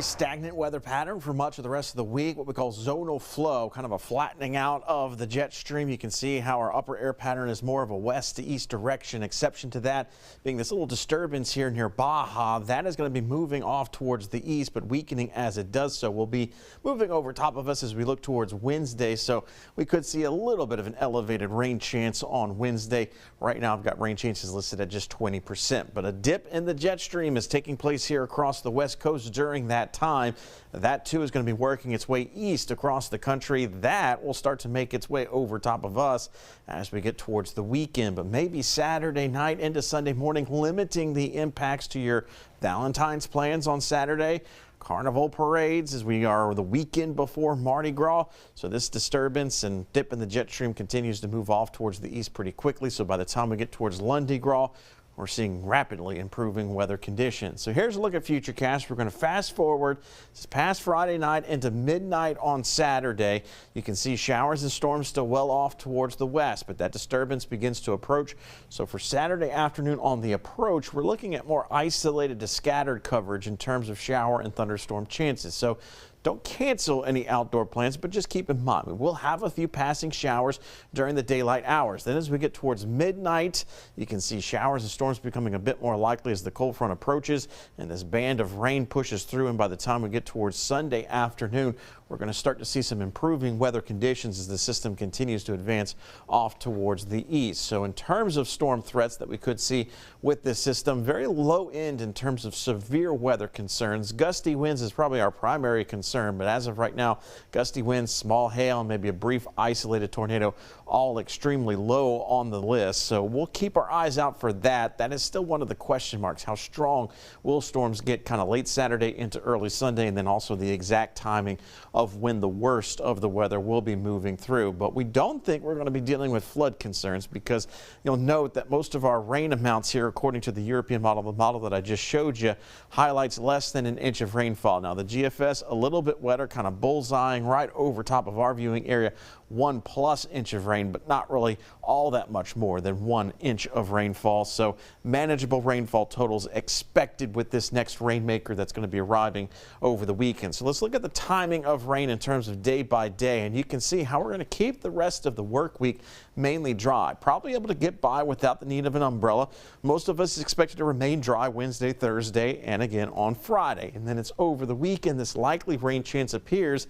Pretty stagnant weather pattern for much of the rest of the week. What we call zonal flow, kind of a flattening out of the jet stream. You can see how our upper air pattern is more of a west to east direction. Exception to that being this little disturbance here near Baja. That is going to be moving off towards the east, but weakening as it does so. Will be moving over top of us as we look towards Wednesday. So we could see a little bit of an elevated rain chance on Wednesday. Right now I've got rain chances listed at just 20%, but a dip in the jet stream is taking place here across the west coast during that time. That too is going to be working its way east across the country. That will start to make its way over top of us as we get towards the weekend, but maybe Saturday night into Sunday morning, limiting the impacts to your Valentine's plans on Saturday. Carnival parades as we are the weekend before Mardi Gras. So this disturbance and dip in the jet stream continues to move off towards the east pretty quickly. So by the time we get towards Lundi Gras, we're seeing rapidly improving weather conditions. So here's a look at Futurecast. We're going to fast forward this past Friday night into midnight on Saturday. You can see showers and storms still well off towards the west, but that disturbance begins to approach. So for Saturday afternoon on the approach, we're looking at more isolated to scattered coverage in terms of shower and thunderstorm chances. So don't cancel any outdoor plans, but just keep in mind we will have a few passing showers during the daylight hours. Then as we get towards midnight, you can see showers and storms becoming a bit more likely as the cold front approaches and this band of rain pushes through. And by the time we get towards Sunday afternoon, we're going to start to see some improving weather conditions as the system continues to advance off towards the east. So in terms of storm threats that we could see with this system, very low end in terms of severe weather concerns. Gusty winds is probably our primary concern, but as of right now, gusty winds, small hail, and maybe a brief isolated tornado, all extremely low on the list. So we'll keep our eyes out for that. That is still one of the question marks. How strong will storms get kind of late Saturday into early Sunday, and then also the exact timing of when the worst of the weather will be moving through. But we don't think we're going to be dealing with flood concerns because you'll note that most of our rain amounts here, according to the European model, the model that I just showed you, highlights less than an inch of rainfall. Now the GFS a little bit wetter, kind of bullseyeing right over top of our viewing area, 1+ inch of rain, but not really all that much more than 1 inch of rainfall. So manageable rainfall totals expected with this next rainmaker that's going to be arriving over the weekend. So let's look at the timing of rain in terms of day by day, and you can see how we're going to keep the rest of the work week mainly dry. Probably able to get by without the need of an umbrella. Most of us expected to remain dry Wednesday, Thursday, and again on Friday. And then it's over the weekend this likely rain chance appears.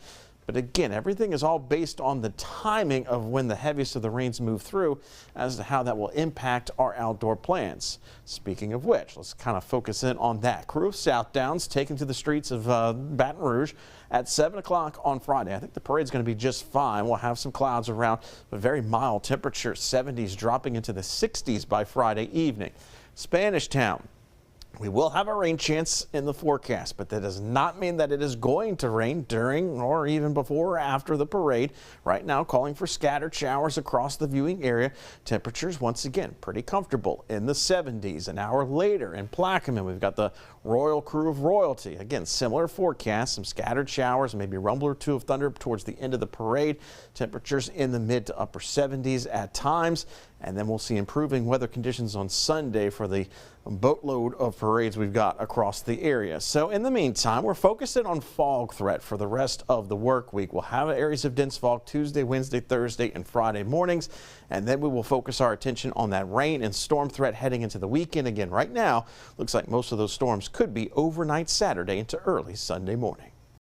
But again, everything is all based on the timing of when the heaviest of the rains move through as to how that will impact our outdoor plans. Speaking of which, let's kind of focus in on that. Crew of Southdowns taken to the streets of Baton Rouge at 7 o'clock on Friday. I think the parade's going to be just fine. We'll have some clouds around, but very mild temperature, 70s dropping into the 60s by Friday evening. Spanish Town. We will have a rain chance in the forecast, but that does not mean that it is going to rain during or even before or after the parade. Right now, calling for scattered showers across the viewing area. Temperatures, once again, pretty comfortable in the 70s. An hour later in Plaquemine, we've got the Royal Crew of Royalty. Again, similar forecast, some scattered showers, maybe a rumble or two of thunder towards the end of the parade. Temperatures in the mid to upper 70s at times. And then we'll see improving weather conditions on Sunday for the boatload of parades we've got across the area. So in the meantime, we're focusing on fog threat for the rest of the work week. We'll have areas of dense fog Tuesday, Wednesday, Thursday, and Friday mornings. And then we will focus our attention on that rain and storm threat heading into the weekend. Again, right now, looks like most of those storms could be overnight Saturday into early Sunday morning.